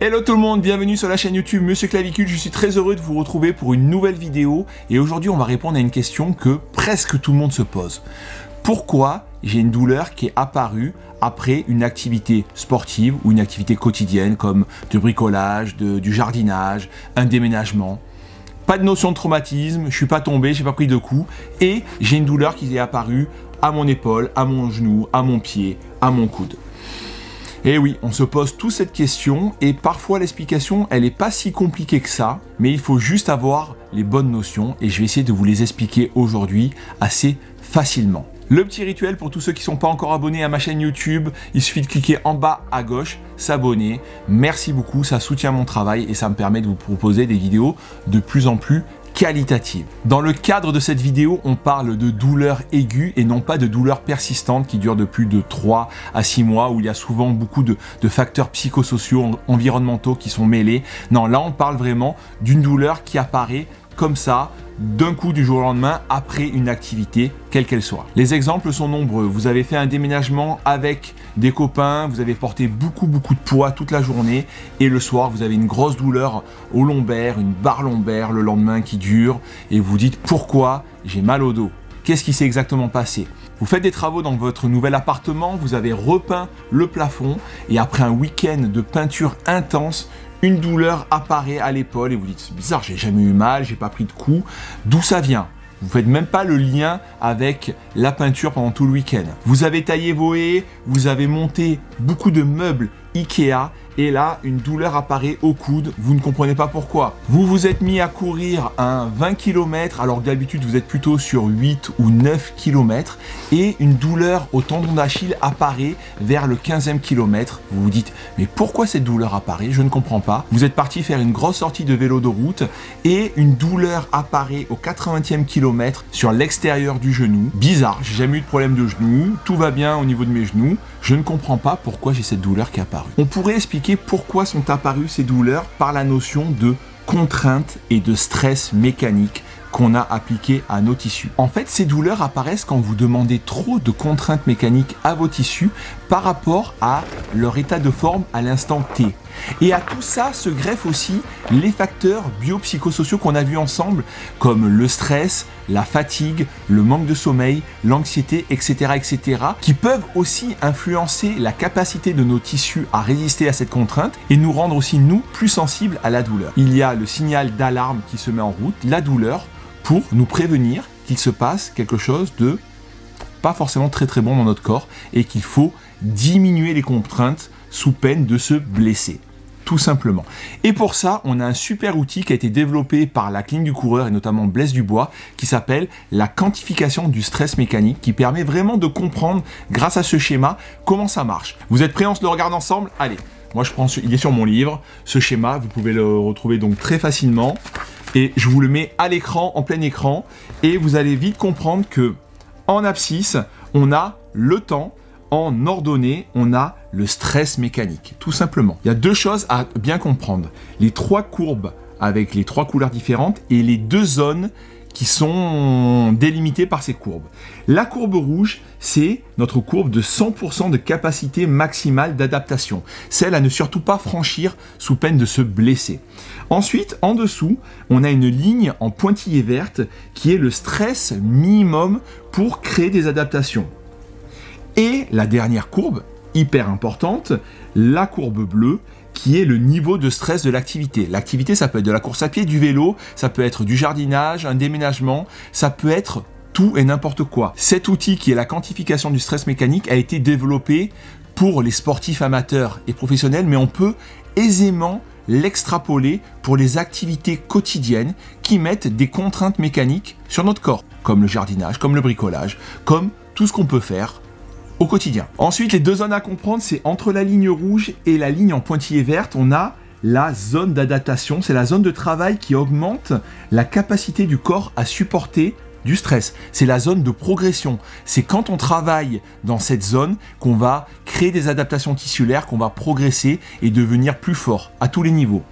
Hello tout le monde, bienvenue sur la chaîne YouTube Monsieur Clavicule, je suis très heureux de vous retrouver pour une nouvelle vidéo et aujourd'hui on va répondre à une question que presque tout le monde se pose. Pourquoi j'ai une douleur qui est apparue après une activité sportive ou une activité quotidienne comme du bricolage, du jardinage, un déménagement? Pas de notion de traumatisme, je suis pas tombé, j'ai pas pris de coups et j'ai une douleur qui est apparue à mon épaule, à mon genou, à mon pied, à mon coude. Et oui, on se pose tous cette question et parfois l'explication, elle n'est pas si compliquée que ça, mais il faut juste avoir les bonnes notions et je vais essayer de vous les expliquer aujourd'hui assez facilement. Le petit rituel pour tous ceux qui ne sont pas encore abonnés à ma chaîne YouTube, il suffit de cliquer en bas à gauche, s'abonner. Merci beaucoup, ça soutient mon travail et ça me permet de vous proposer des vidéos de plus en plus qualitative. Dans le cadre de cette vidéo, on parle de douleurs aiguës et non pas de douleurs persistantes qui durent de plus de 3 à 6 mois où il y a souvent beaucoup de facteurs psychosociaux, environnementaux qui sont mêlés. Non, là on parle vraiment d'une douleur qui apparaît comme ça, d'un coup du jour au lendemain, après une activité, quelle qu'elle soit. Les exemples sont nombreux. Vous avez fait un déménagement avec des copains, vous avez porté beaucoup de poids toute la journée et le soir, vous avez une grosse douleur au lombaire, une barre lombaire le lendemain qui dure et vous dites pourquoi j'ai mal au dos. Qu'est-ce qui s'est exactement passé? Vous faites des travaux dans votre nouvel appartement, vous avez repeint le plafond et après un week-end de peinture intense, une douleur apparaît à l'épaule et vous dites c'est bizarre, j'ai jamais eu mal, j'ai pas pris de coups. D'où ça vient? Vous faites même pas le lien avec la peinture pendant tout le week-end. Vous avez taillé vos haies, vous avez monté beaucoup de meubles Ikea et là une douleur apparaît au coude, vous ne comprenez pas pourquoi. Vous vous êtes mis à courir un 20 km alors que d'habitude vous êtes plutôt sur 8 ou 9 km et une douleur au tendon d'Achille apparaît vers le 15e kilomètre. Vous vous dites mais pourquoi cette douleur apparaît? Je ne comprends pas. Vous êtes parti faire une grosse sortie de vélo de route et une douleur apparaît au 80e kilomètre sur l'extérieur du genou. Bizarre, j'ai jamais eu de problème de genou, tout va bien au niveau de mes genoux. Je ne comprends pas pourquoi j'ai cette douleur qui est apparue. On pourrait expliquer pourquoi sont apparues ces douleurs par la notion de contrainte et de stress mécanique qu'on a appliqué à nos tissus. En fait, ces douleurs apparaissent quand vous demandez trop de contraintes mécaniques à vos tissus par rapport à leur état de forme à l'instant T. Et à tout ça se greffent aussi les facteurs biopsychosociaux qu'on a vus ensemble, comme le stress, la fatigue, le manque de sommeil, l'anxiété, etc., qui peuvent aussi influencer la capacité de nos tissus à résister à cette contrainte et nous rendre aussi, nous, plus sensibles à la douleur. Il y a le signal d'alarme qui se met en route, la douleur, pour nous prévenir qu'il se passe quelque chose de pas forcément très bon dans notre corps et qu'il faut diminuer les contraintes sous peine de se blesser. Tout simplement. Et pour ça, on a un super outil qui a été développé par la clinique du coureur et notamment Blaise Dubois qui s'appelle la quantification du stress mécanique qui permet vraiment de comprendre grâce à ce schéma comment ça marche. Vous êtes prêts? On se le regarde ensemble? Allez, moi je prends, il est sur mon livre, ce schéma, vous pouvez le retrouver donc très facilement et je vous le mets à l'écran, en plein écran et vous allez vite comprendre que en abscisse, on a le temps. En ordonnée, on a le stress mécanique, tout simplement. Il y a deux choses à bien comprendre. Les trois courbes avec les trois couleurs différentes et les deux zones qui sont délimitées par ces courbes. La courbe rouge, c'est notre courbe de 100% de capacité maximale d'adaptation. Celle à ne surtout pas franchir sous peine de se blesser. Ensuite, en dessous, on a une ligne en pointillé verte qui est le stress minimum pour créer des adaptations. Et la dernière courbe, hyper importante, la courbe bleue, qui est le niveau de stress de l'activité. L'activité, ça peut être de la course à pied, du vélo, ça peut être du jardinage, un déménagement, ça peut être tout et n'importe quoi. Cet outil qui est la quantification du stress mécanique a été développé pour les sportifs amateurs et professionnels, mais on peut aisément l'extrapoler pour les activités quotidiennes qui mettent des contraintes mécaniques sur notre corps, comme le jardinage, comme le bricolage, comme tout ce qu'on peut faire au quotidien. Ensuite, les deux zones à comprendre, c'est entre la ligne rouge et la ligne en pointillé verte, on a la zone d'adaptation, c'est la zone de travail qui augmente la capacité du corps à supporter du stress. C'est la zone de progression. C'est quand on travaille dans cette zone qu'on va créer des adaptations tissulaires, qu'on va progresser et devenir plus fort à tous les niveaux.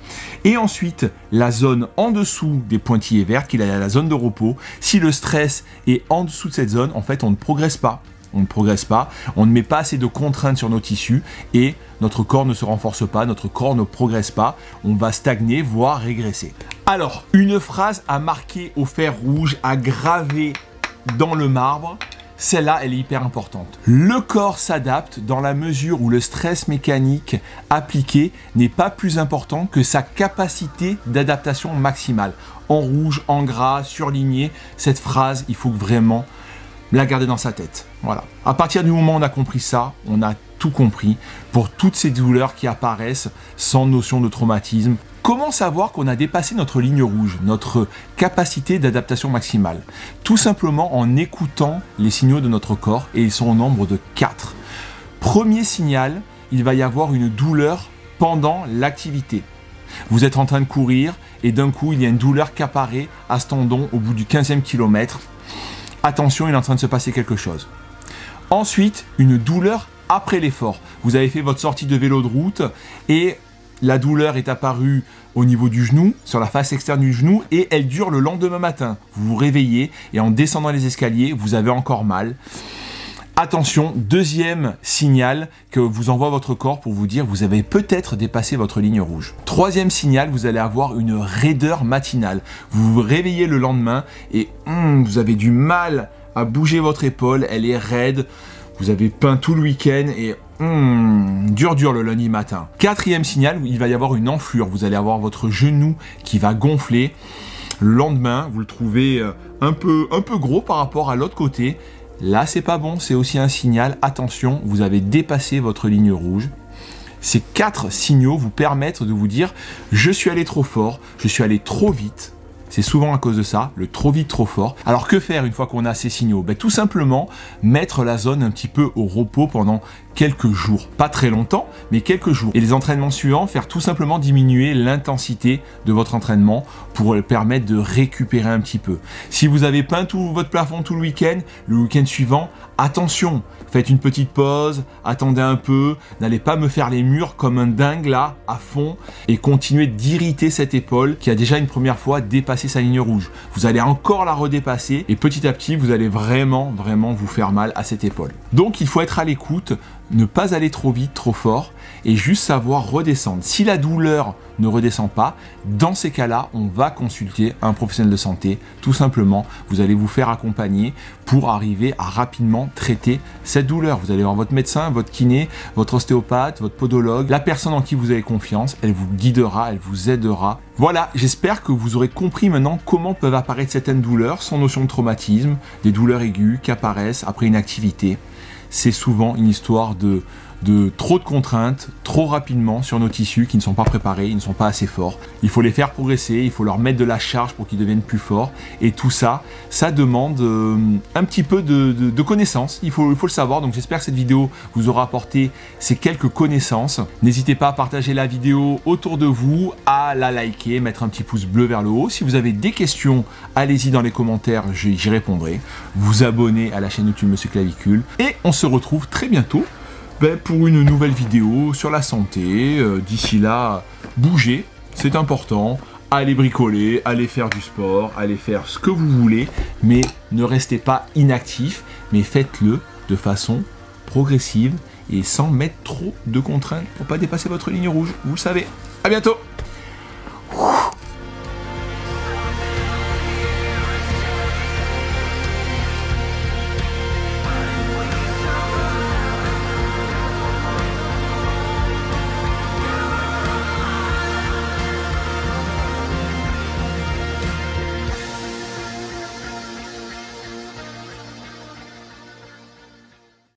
Et ensuite, la zone en dessous des pointillés verts, qui est la zone de repos. Si le stress est en dessous de cette zone, en fait, on ne progresse pas. on ne progresse pas, on ne met pas assez de contraintes sur nos tissus et notre corps ne se renforce pas, notre corps ne progresse pas, on va stagner, voire régresser. Alors, une phrase à marquer au fer rouge, à graver dans le marbre, celle-là, elle est hyper importante. Le corps s'adapte dans la mesure où le stress mécanique appliqué n'est pas plus important que sa capacité d'adaptation maximale. En rouge, en gras, surligné, cette phrase, il faut vraiment la garder dans sa tête. Voilà. À partir du moment où on a compris ça, on a tout compris pour toutes ces douleurs qui apparaissent sans notion de traumatisme. Comment savoir qu'on a dépassé notre ligne rouge, notre capacité d'adaptation maximale? Tout simplement en écoutant les signaux de notre corps, et ils sont au nombre de 4. Premier signal, il va y avoir une douleur pendant l'activité. Vous êtes en train de courir et d'un coup, il y a une douleur qui apparaît à ce tendon au bout du 15e kilomètre. Attention, il est en train de se passer quelque chose. Ensuite, une douleur après l'effort. Vous avez fait votre sortie de vélo de route et la douleur est apparue au niveau du genou, sur la face externe du genou, et elle dure le lendemain matin. Vous vous réveillez et en descendant les escaliers, vous avez encore mal. Attention, deuxième signal que vous envoie votre corps pour vous dire vous avez peut-être dépassé votre ligne rouge. Troisième signal, vous allez avoir une raideur matinale. Vous vous réveillez le lendemain et vous avez du mal à bouger votre épaule, elle est raide. Vous avez peint tout le week-end et dur le lundi matin. Quatrième signal, il va y avoir une enflure. Vous allez avoir votre genou qui va gonfler. Le lendemain, vous le trouvez un peu gros par rapport à l'autre côté. Là, c'est pas bon, c'est aussi un signal. Attention, vous avez dépassé votre ligne rouge. Ces 4 signaux vous permettent de vous dire je suis allé trop fort, je suis allé trop vite. C'est souvent à cause de ça, le trop vite, trop fort. Alors que faire une fois qu'on a ces signaux? Tout simplement mettre la zone un petit peu au repos pendant quelques jours. Pas très longtemps, mais quelques jours. Et les entraînements suivants, faire tout simplement diminuer l'intensité de votre entraînement pour le permettre de récupérer un petit peu. Si vous avez peint tout votre plafond tout le week-end suivant, attention, faites une petite pause, attendez un peu, n'allez pas me faire les murs comme un dingue là, à fond, et continuez d'irriter cette épaule qui a déjà une première fois dépassé sa ligne rouge. Vous allez encore la redépasser et petit à petit, vous allez vraiment vous faire mal à cette épaule. Donc il faut être à l'écoute, ne pas aller trop vite, trop fort et juste savoir redescendre. Si la douleur ne redescend pas, dans ces cas-là, on va consulter un professionnel de santé. Tout simplement, vous allez vous faire accompagner pour arriver à rapidement traiter cette douleur. Vous allez voir votre médecin, votre kiné, votre ostéopathe, votre podologue, la personne en qui vous avez confiance, elle vous guidera, elle vous aidera. Voilà, j'espère que vous aurez compris maintenant comment peuvent apparaître certaines douleurs sans notion de traumatisme, des douleurs aiguës qui apparaissent après une activité. C'est souvent une histoire de trop de contraintes, trop rapidement sur nos tissus qui ne sont pas préparés, ils ne sont pas assez forts. Il faut les faire progresser, il faut leur mettre de la charge pour qu'ils deviennent plus forts. Et tout ça, ça demande un petit peu de connaissances, il faut le savoir. Donc j'espère que cette vidéo vous aura apporté ces quelques connaissances. N'hésitez pas à partager la vidéo autour de vous, à la liker, mettre un petit pouce bleu vers le haut. Si vous avez des questions, allez-y dans les commentaires, j'y répondrai. Vous abonner à la chaîne YouTube Monsieur Clavicule. Et on se retrouve très bientôt pour une nouvelle vidéo sur la santé. D'ici là, bougez, c'est important. Allez bricoler, allez faire du sport, allez faire ce que vous voulez, mais ne restez pas inactif, mais faites-le de façon progressive et sans mettre trop de contraintes pour pas dépasser votre ligne rouge. Vous le savez. À bientôt.